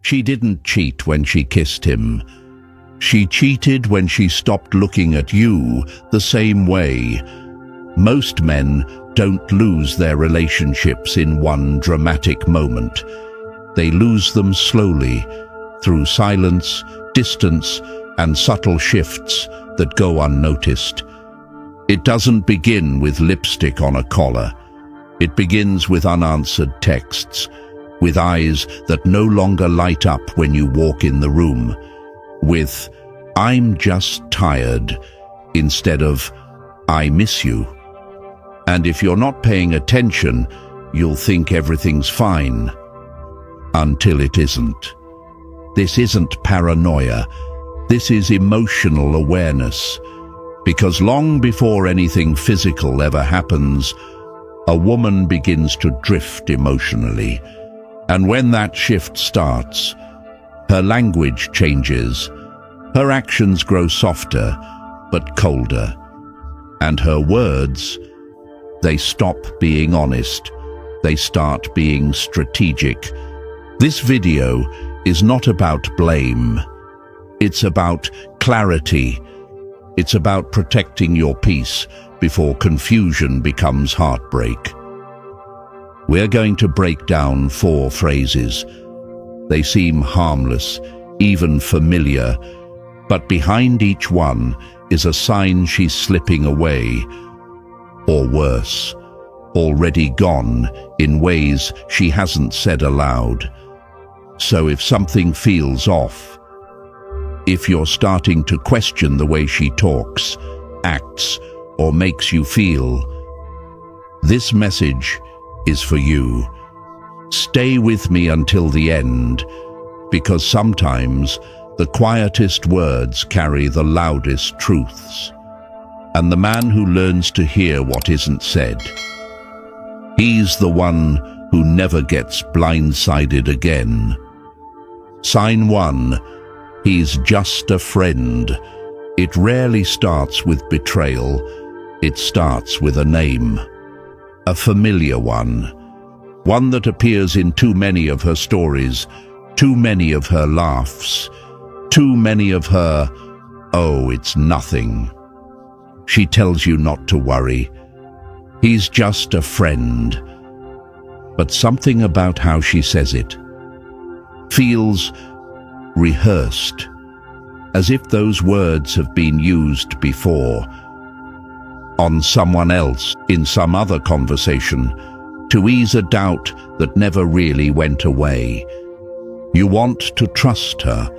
She didn't cheat when she kissed him. She cheated when she stopped looking at you the same way. Most men don't lose their relationships in one dramatic moment. They lose them slowly, through silence, distance, and subtle shifts that go unnoticed. It doesn't begin with lipstick on a collar. It begins with unanswered texts, with eyes that no longer light up when you walk in the room, with "I'm just tired" instead of "I miss you." And if you're not paying attention, you'll think everything's fine, until it isn't. This isn't paranoia. This is emotional awareness. Because long before anything physical ever happens, a woman begins to drift emotionally. And when that shift starts, her language changes. Her actions grow softer, but colder. And her words, they stop being honest. They start being strategic. This video is not about blame. It's about clarity. It's about protecting your peace before confusion becomes heartbreak. We're going to break down 4 phrases. They seem harmless, even familiar, but behind each one is a sign she's slipping away, or worse, already gone in ways she hasn't said aloud. So if something feels off, if you're starting to question the way she talks, acts, or makes you feel, this message is for you. Stay with me until the end, because sometimes the quietest words carry the loudest truths. And the man who learns to hear what isn't said, he's the one who never gets blindsided again. Sign 1. He's just a friend. It rarely starts with betrayal. It starts with a name. A familiar one. One that appears in too many of her stories, too many of her laughs, too many of her, "Oh, it's nothing." She tells you not to worry. He's just a friend. But something about how she says it feels rehearsed, as if those words have been used before, on someone else, in some other conversation, to ease a doubt that never really went away. You want to trust her.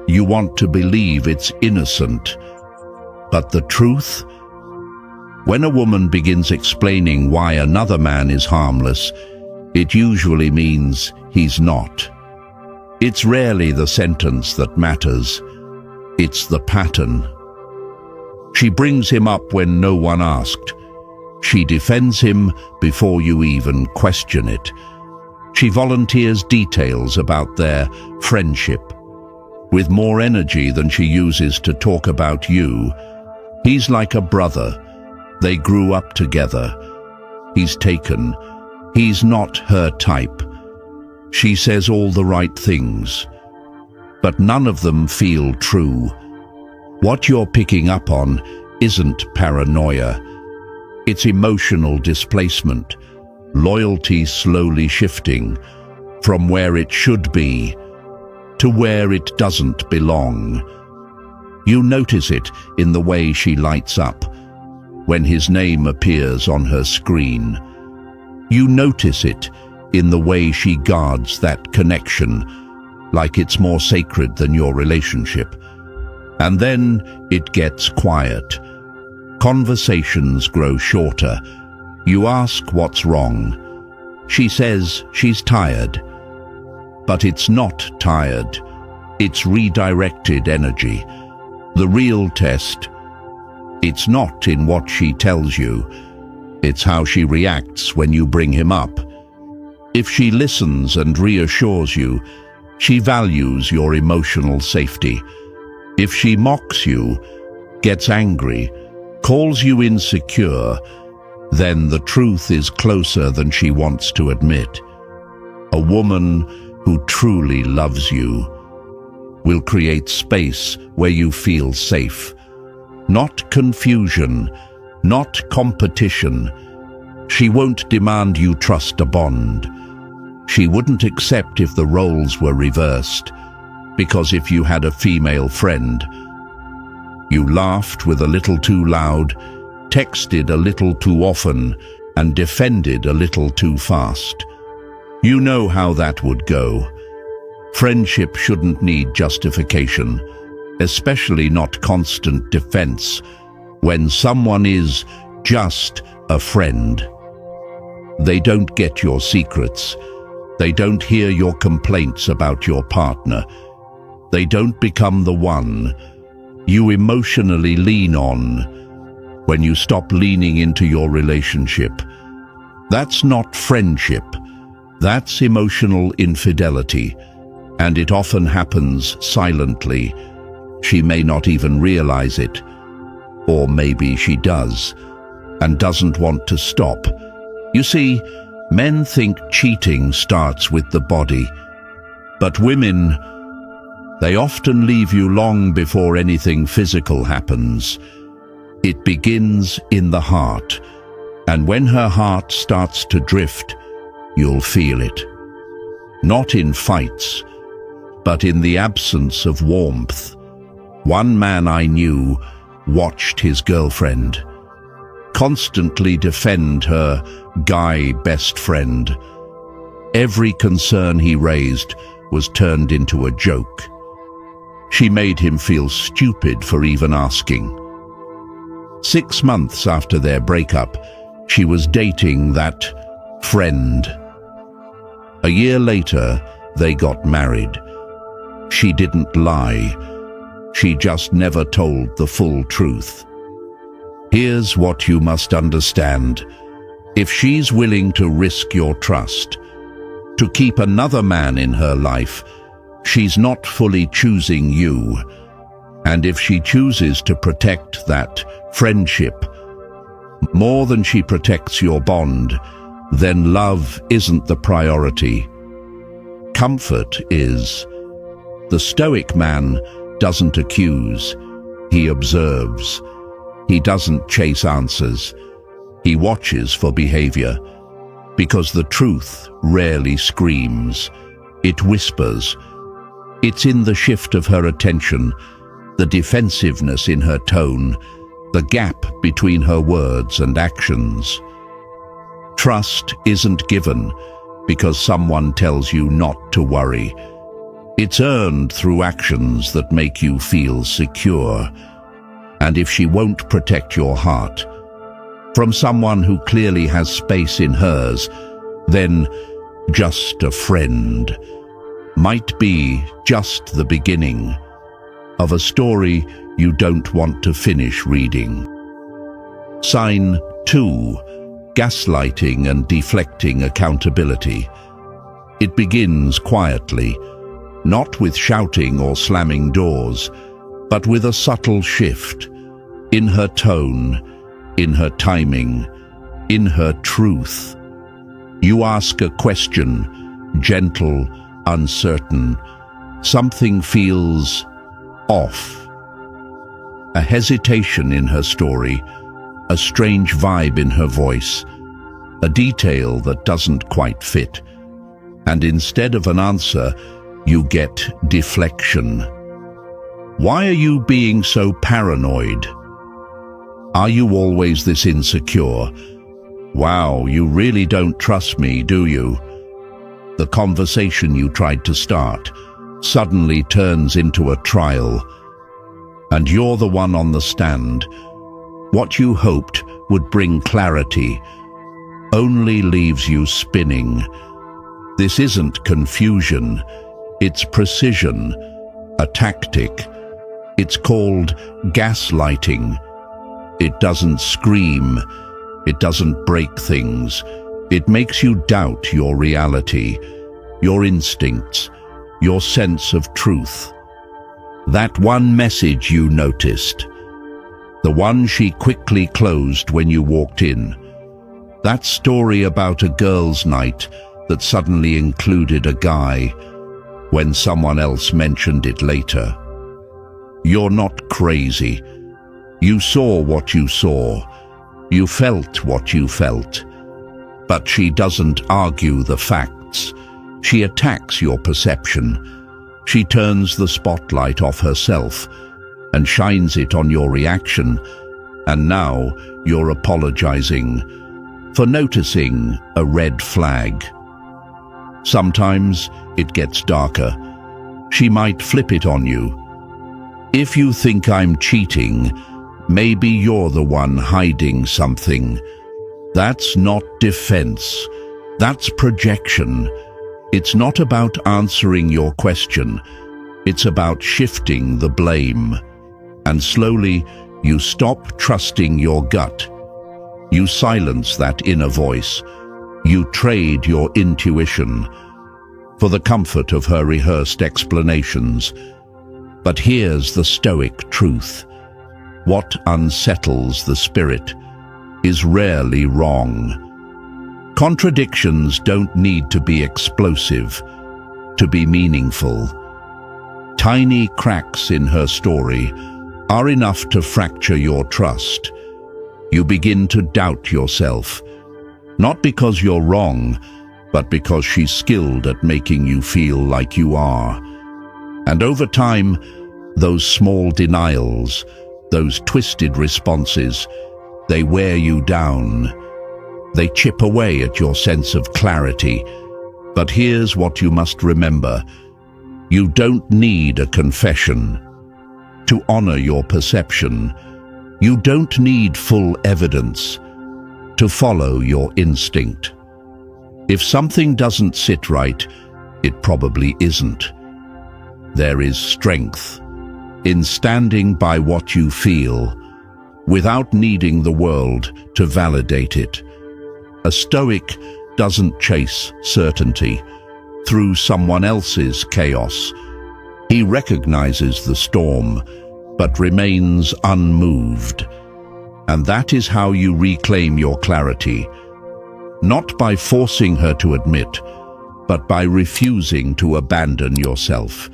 You want to believe it's innocent. But the truth? When a woman begins explaining why another man is harmless, it usually means he's not. It's rarely the sentence that matters. It's the pattern. She brings him up when no one asked. She defends him before you even question it. She volunteers details about their friendship, with more energy than she uses to talk about you. He's like a brother. They grew up together. He's taken. He's not her type. She says all the right things, but none of them feel true. What you're picking up on isn't paranoia. It's emotional displacement, loyalty slowly shifting from where it should be to where it doesn't belong. You notice it in the way she lights up when his name appears on her screen. You notice it in the way she guards that connection, like it's more sacred than your relationship. And then it gets quiet. Conversations grow shorter. You ask what's wrong. She says she's tired. But it's not tired. It's redirected energy. The real test, it's not in what she tells you. It's how she reacts when you bring him up. If she listens and reassures you, she values your emotional safety. If she mocks you, gets angry, calls you insecure, then the truth is closer than she wants to admit. A woman who truly loves you, will create space where you feel safe. Not confusion, not competition. She won't demand you trust a bond. She wouldn't accept if the roles were reversed, because if you had a female friend, you laughed with a little too loud, texted a little too often, and defended a little too fast. You know how that would go. Friendship shouldn't need justification, especially not constant defense, when someone is just a friend. They don't get your secrets. They don't hear your complaints about your partner. They don't become the one you emotionally lean on when you stop leaning into your relationship. That's not friendship. That's emotional infidelity, and it often happens silently. She may not even realize it, or maybe she does, and doesn't want to stop. You see, men think cheating starts with the body, but women, they often leave you long before anything physical happens. It begins in the heart, and when her heart starts to drift, you'll feel it. Not in fights, but in the absence of warmth. One man I knew watched his girlfriend constantly defend her guy best friend. Every concern he raised was turned into a joke. She made him feel stupid for even asking. 6 months after their breakup, she was dating that friend. A year later, they got married. She didn't lie. She just never told the full truth. Here's what you must understand. If she's willing to risk your trust, to keep another man in her life, she's not fully choosing you. And if she chooses to protect that friendship more than she protects your bond, then love isn't the priority. Comfort is. The Stoic man doesn't accuse, he observes. He doesn't chase answers. He watches for behavior, because the truth rarely screams. It whispers. It's in the shift of her attention, the defensiveness in her tone, the gap between her words and actions. Trust isn't given because someone tells you not to worry. It's earned through actions that make you feel secure. And if she won't protect your heart from someone who clearly has space in hers, then just a friend might be just the beginning of a story you don't want to finish reading. Sign 2. Gaslighting and deflecting accountability. It begins quietly, not with shouting or slamming doors, but with a subtle shift in her tone, in her timing, in her truth. You ask a question, gentle, uncertain. Something feels off. A hesitation in her story, a strange vibe in her voice, a detail that doesn't quite fit. And instead of an answer, you get deflection. Why are you being so paranoid? Are you always this insecure? Wow, you really don't trust me, do you? The conversation you tried to start suddenly turns into a trial, and you're the one on the stand. What you hoped would bring clarity only leaves you spinning. This isn't confusion, it's precision, a tactic. It's called gaslighting. It doesn't scream, it doesn't break things. It makes you doubt your reality, your instincts, your sense of truth. That one message you noticed, the one she quickly closed when you walked in. That story about a girls' night that suddenly included a guy. when someone else mentioned it later. You're not crazy. You saw what you saw. You felt what you felt. But she doesn't argue the facts. She attacks your perception. She turns the spotlight off herself and shines it on your reaction. And now you're apologizing for noticing a red flag. Sometimes it gets darker. She might flip it on you. If you think I'm cheating, maybe you're the one hiding something. That's not defense. That's projection. It's not about answering your question. It's about shifting the blame. And slowly, you stop trusting your gut. You silence that inner voice. You trade your intuition for the comfort of her rehearsed explanations. But here's the Stoic truth. What unsettles the spirit is rarely wrong. Contradictions don't need to be explosive to be meaningful. Tiny cracks in her story are enough to fracture your trust. You begin to doubt yourself, not because you're wrong, but because she's skilled at making you feel like you are. And over time, those small denials, those twisted responses, they wear you down. They chip away at your sense of clarity. But here's what you must remember. You don't need a confession to honor your perception. You don't need full evidence to follow your instinct. If something doesn't sit right, it probably isn't. There is strength in standing by what you feel without needing the world to validate it. A Stoic doesn't chase certainty through someone else's chaos. He recognizes the storm, but remains unmoved. And that is how you reclaim your clarity, not by forcing her to admit, but by refusing to abandon yourself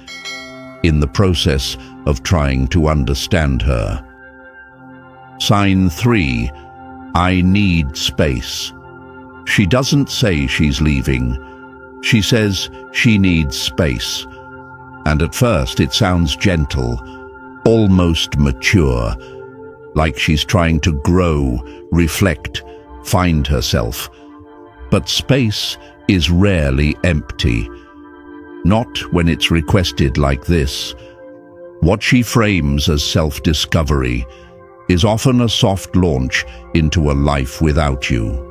in the process of trying to understand her. Sign 3, I need space. She doesn't say she's leaving. She says she needs space. And at first it sounds gentle, almost mature, like she's trying to grow, reflect, find herself. But space is rarely empty. Not when it's requested like this. What she frames as self-discovery is often a soft launch into a life without you.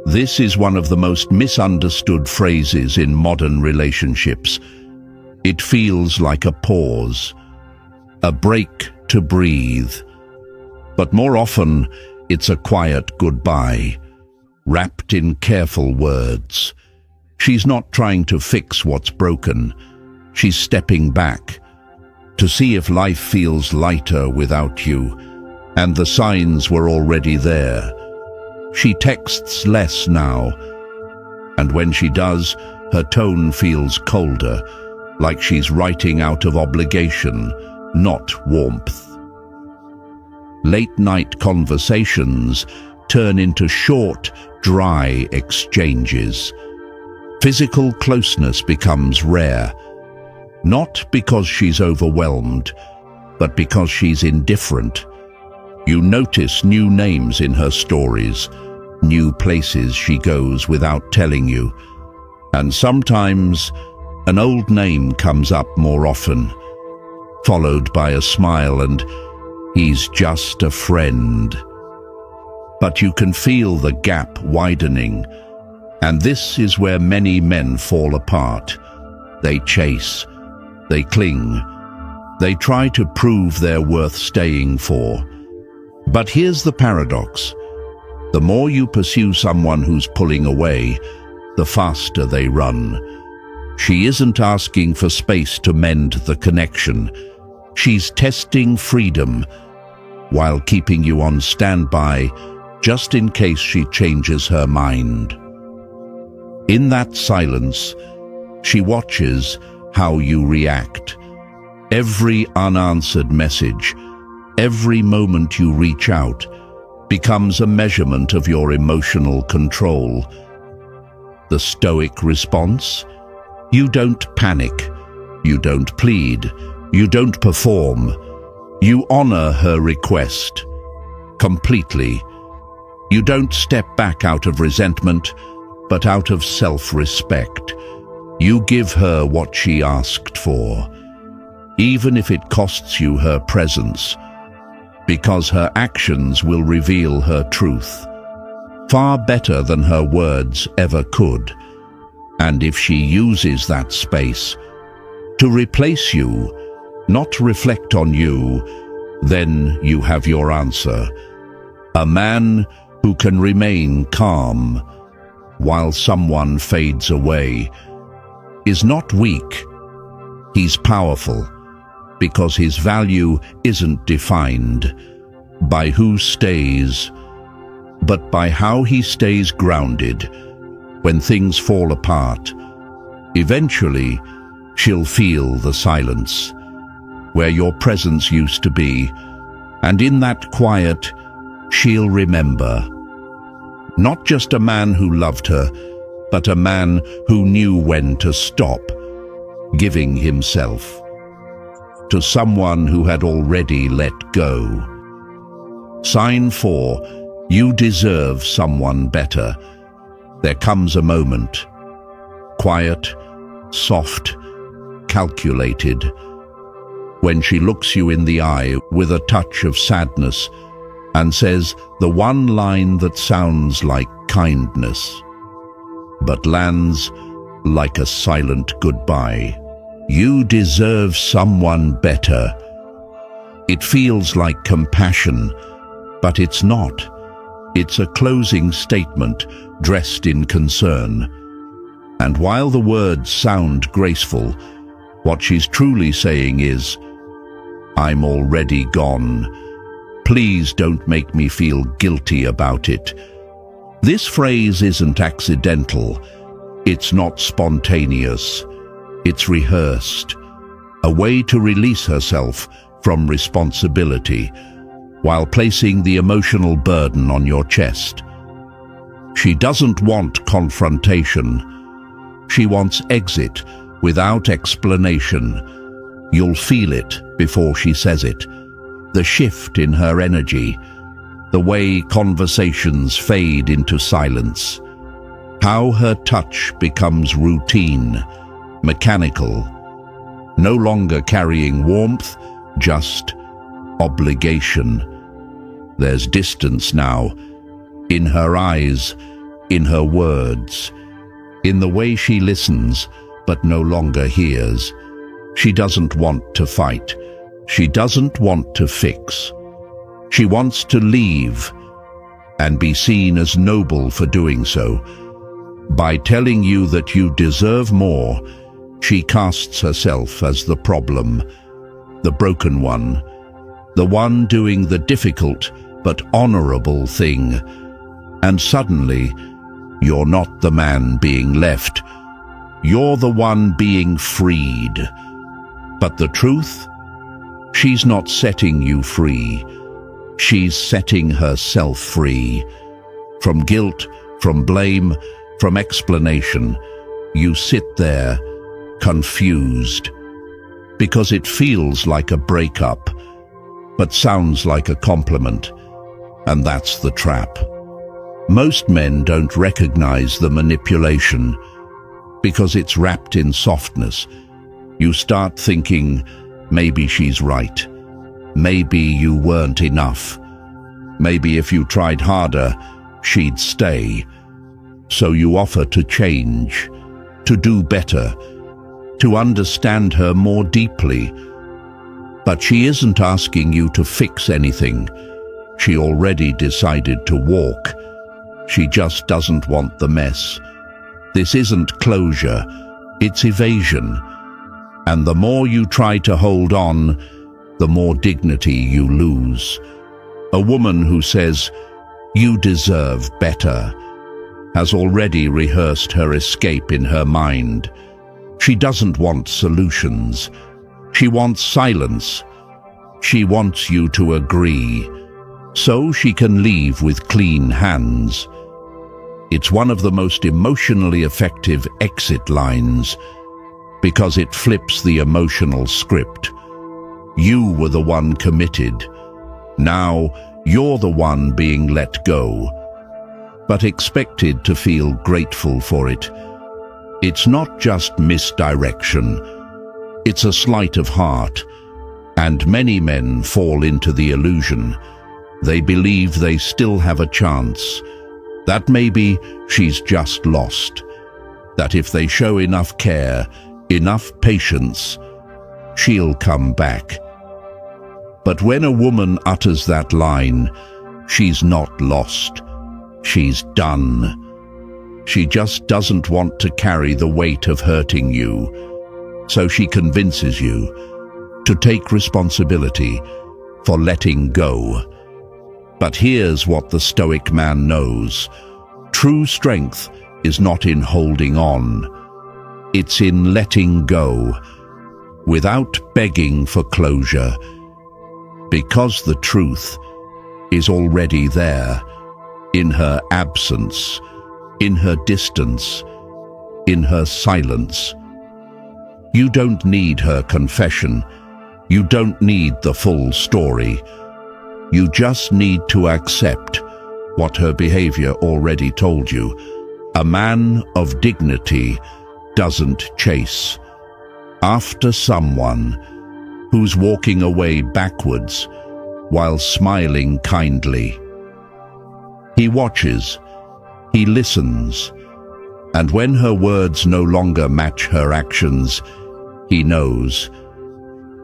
This is one of the most misunderstood phrases in modern relationships. It feels like a pause, a break to breathe. But more often, it's a quiet goodbye, wrapped in careful words. She's not trying to fix what's broken. She's stepping back to see if life feels lighter without you. And the signs were already there. She texts less now, and when she does, her tone feels colder, like she's writing out of obligation, not warmth. Late-night conversations turn into short, dry exchanges. Physical closeness becomes rare, not because she's overwhelmed, but because she's indifferent. You notice new names in her stories, new places she goes without telling you. And sometimes an old name comes up more often, followed by a smile and, he's just a friend. But you can feel the gap widening, and this is where many men fall apart. They chase, they cling, they try to prove they're worth staying for. But here's the paradox. The more you pursue someone who's pulling away, the faster they run. She isn't asking for space to mend the connection. She's testing freedom while keeping you on standby just in case she changes her mind. In that silence, she watches how you react. Every unanswered message, every moment you reach out, becomes a measurement of your emotional control. The Stoic response? You don't panic, you don't plead, you don't perform. You honor her request completely. You don't step back out of resentment, but out of self-respect. You give her what she asked for, even if it costs you her presence, because her actions will reveal her truth, far better than her words ever could. And if she uses that space to replace you, not reflect on you, then you have your answer. A man who can remain calm while someone fades away is not weak. He's powerful because his value isn't defined by who stays, but by how he stays grounded when things fall apart. Eventually, she'll feel the silence where your presence used to be, and in that quiet, she'll remember. Not just a man who loved her, but a man who knew when to stop giving himself to someone who had already let go. Sign 4, you deserve someone better. There comes a moment, quiet, soft, calculated, when she looks you in the eye with a touch of sadness and says the one line that sounds like kindness, but lands like a silent goodbye. You deserve someone better. It feels like compassion, but it's not. It's a closing statement dressed in concern. And while the words sound graceful, what she's truly saying is, I'm already gone. Please don't make me feel guilty about it. This phrase isn't accidental. It's not spontaneous. It's rehearsed. A way to release herself from responsibility while placing the emotional burden on your chest. She doesn't want confrontation. She wants exit without explanation. You'll feel it before she says it. The shift in her energy, the way conversations fade into silence, how her touch becomes routine, mechanical, no longer carrying warmth, just obligation. There's distance now, in her eyes, in her words, in the way she listens but no longer hears. She doesn't want to fight. She doesn't want to fix. She wants to leave and be seen as noble for doing so. By telling you that you deserve more, she casts herself as the problem, the broken one, the one doing the difficult but honorable thing. And suddenly, you're not the man being left. You're the one being freed. But the truth? She's not setting you free. She's setting herself free. From guilt, from blame, from explanation. You sit there, confused, because it feels like a breakup, but sounds like a compliment. And that's the trap. Most men don't recognize the manipulation because it's wrapped in softness. You start thinking, maybe she's right. Maybe you weren't enough. Maybe if you tried harder, she'd stay. So you offer to change, to do better, to understand her more deeply. But she isn't asking you to fix anything. She already decided to walk. She just doesn't want the mess. This isn't closure, it's evasion. And the more you try to hold on, the more dignity you lose. A woman who says, "You deserve better," has already rehearsed her escape in her mind. She doesn't want solutions. She wants silence. She wants you to agree, so she can leave with clean hands. It's one of the most emotionally effective exit lines because it flips the emotional script. You were the one committed. Now you're the one being let go, but expected to feel grateful for it. It's not just misdirection. It's a sleight of heart, and many men fall into the illusion. They believe they still have a chance, that maybe she's just lost, that if they show enough care, enough patience, she'll come back. But when a woman utters that line, she's not lost. She's done. She just doesn't want to carry the weight of hurting you, so she convinces you to take responsibility for letting go. But here's what the Stoic man knows. True strength is not in holding on. It's in letting go, without begging for closure, because the truth is already there, in her absence, in her distance, in her silence. You don't need her confession. You don't need the full story. You just need to accept what her behavior already told you. A man of dignity doesn't chase after someone who's walking away backwards while smiling kindly. He watches, he listens, and when her words no longer match her actions, he knows.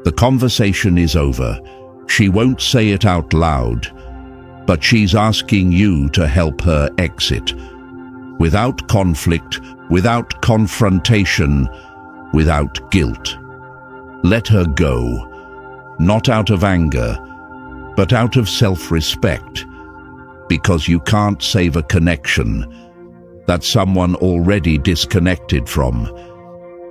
The conversation is over. She won't say it out loud, but she's asking you to help her exit. Without conflict, without confrontation, without guilt. Let her go, not out of anger, but out of self-respect, because you can't save a connection that someone already disconnected from.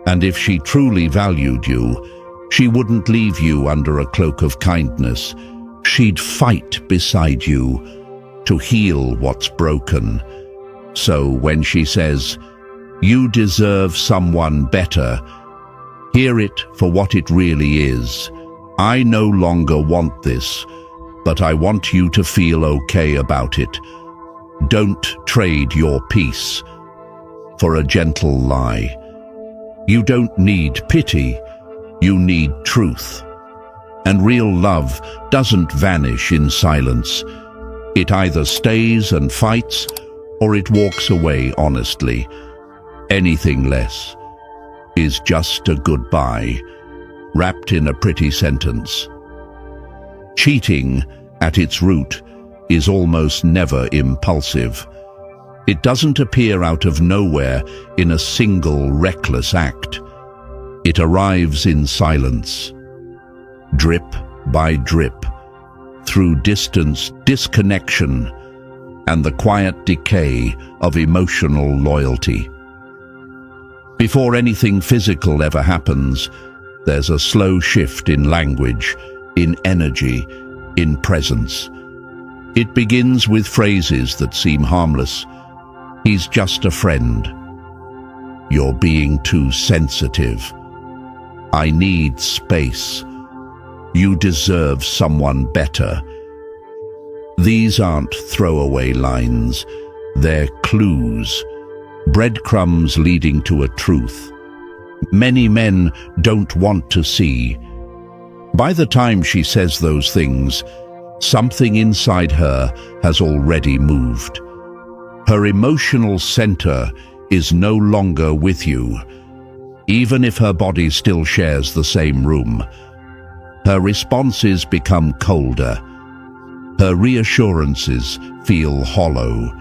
And if she truly valued you, she wouldn't leave you under a cloak of kindness. She'd fight beside you to heal what's broken. So when she says, "You deserve someone better," hear it for what it really is. I no longer want this, but I want you to feel okay about it. Don't trade your peace for a gentle lie. You don't need pity. You need truth. And real love doesn't vanish in silence. It either stays and fights, or it walks away honestly. Anything less is just a goodbye, wrapped in a pretty sentence. Cheating, at its root, is almost never impulsive. It doesn't appear out of nowhere in a single reckless act. It arrives in silence, drip by drip, through distance, disconnection, and the quiet decay of emotional loyalty. Before anything physical ever happens, there's a slow shift in language, in energy, in presence. It begins with phrases that seem harmless. "He's just a friend." "You're being too sensitive." "I need space." "You deserve someone better." These aren't throwaway lines. They're clues, breadcrumbs leading to a truth many men don't want to see. By the time she says those things, something inside her has already moved. Her emotional center is no longer with you, even if her body still shares the same room. Her responses become colder. Her reassurances feel hollow.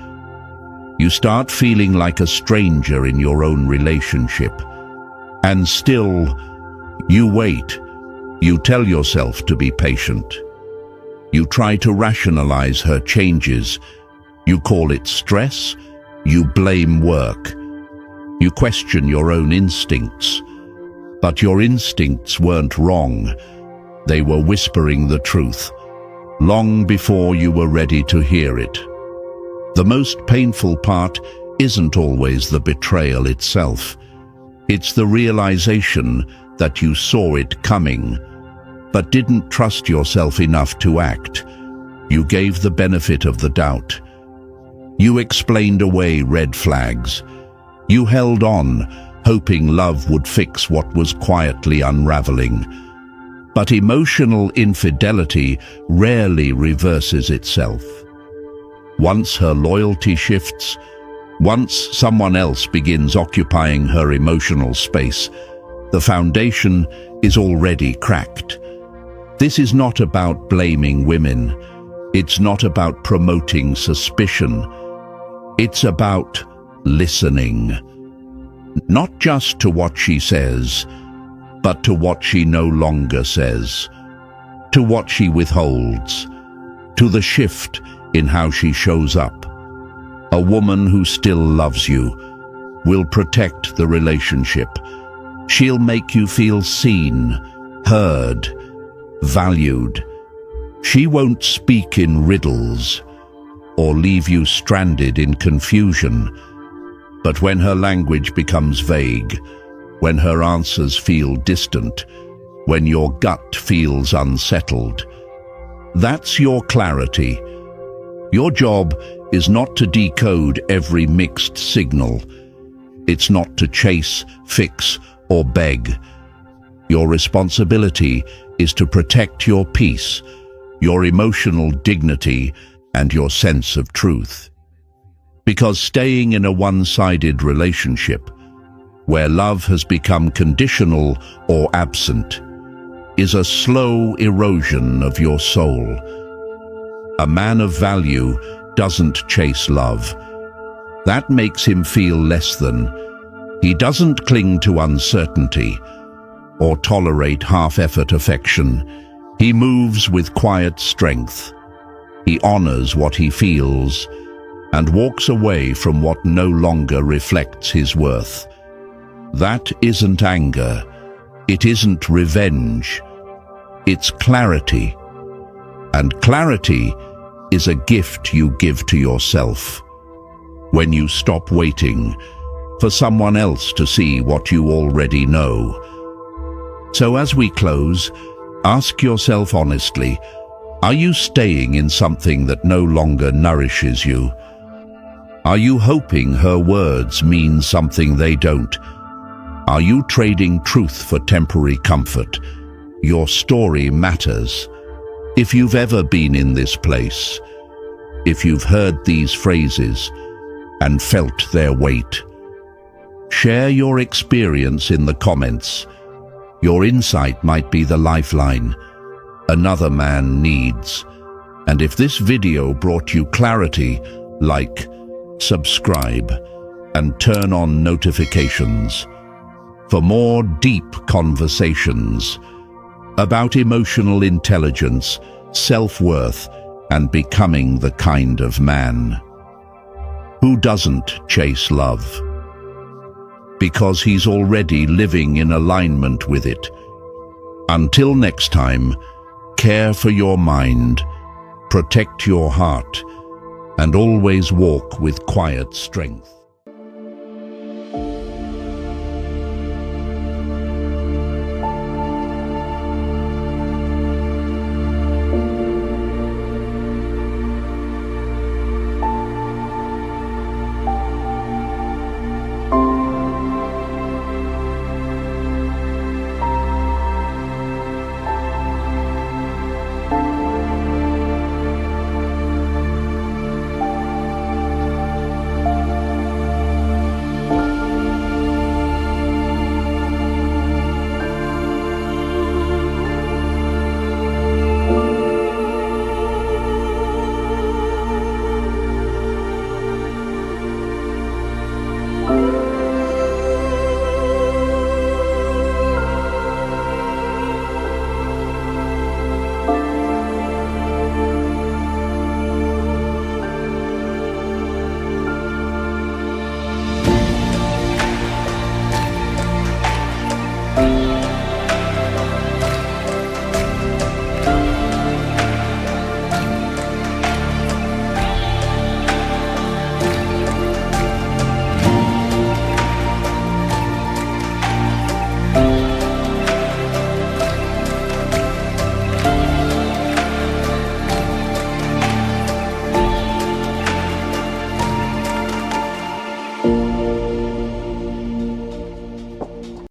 You start feeling like a stranger in your own relationship. And still, you wait. You tell yourself to be patient. You try to rationalize her changes. You call it stress. You blame work. You question your own instincts. But your instincts weren't wrong. They were whispering the truth, long before you were ready to hear it. The most painful part isn't always the betrayal itself. It's the realization that you saw it coming, but didn't trust yourself enough to act. You gave the benefit of the doubt. You explained away red flags. You held on, hoping love would fix what was quietly unraveling. But emotional infidelity rarely reverses itself. Once her loyalty shifts, once someone else begins occupying her emotional space, the foundation is already cracked. This is not about blaming women. It's not about promoting suspicion. It's about listening. Not just to what she says, but to what she no longer says, to what she withholds, to the shift in how she shows up. A woman who still loves you will protect the relationship. She'll make you feel seen, heard, valued. She won't speak in riddles or leave you stranded in confusion. But when her language becomes vague, when her answers feel distant, when your gut feels unsettled, that's your clarity. Your job is not to decode every mixed signal. It's not to chase, fix, or beg. Your responsibility is to protect your peace, your emotional dignity, and your sense of truth. Because staying in a one-sided relationship, where love has become conditional or absent, is a slow erosion of your soul. A man of value doesn't chase love. That makes him feel less than. He doesn't cling to uncertainty or tolerate half-effort affection. He moves with quiet strength. He honors what he feels and walks away from what no longer reflects his worth. That isn't anger. It isn't revenge. It's clarity. And clarity is a gift you give to yourself when you stop waiting for someone else to see what you already know. So as we close, ask yourself honestly, are you staying in something that no longer nourishes you? Are you hoping her words mean something they don't? Are you trading truth for temporary comfort? Your story matters. If you've ever been in this place, if you've heard these phrases and felt their weight, share your experience in the comments. Your insight might be the lifeline another man needs. And if this video brought you clarity, like, subscribe, and turn on notifications for more deep conversations about emotional intelligence, self-worth, and becoming the kind of man who doesn't chase love, because he's already living in alignment with it. Until next time, care for your mind, protect your heart, and always walk with quiet strength.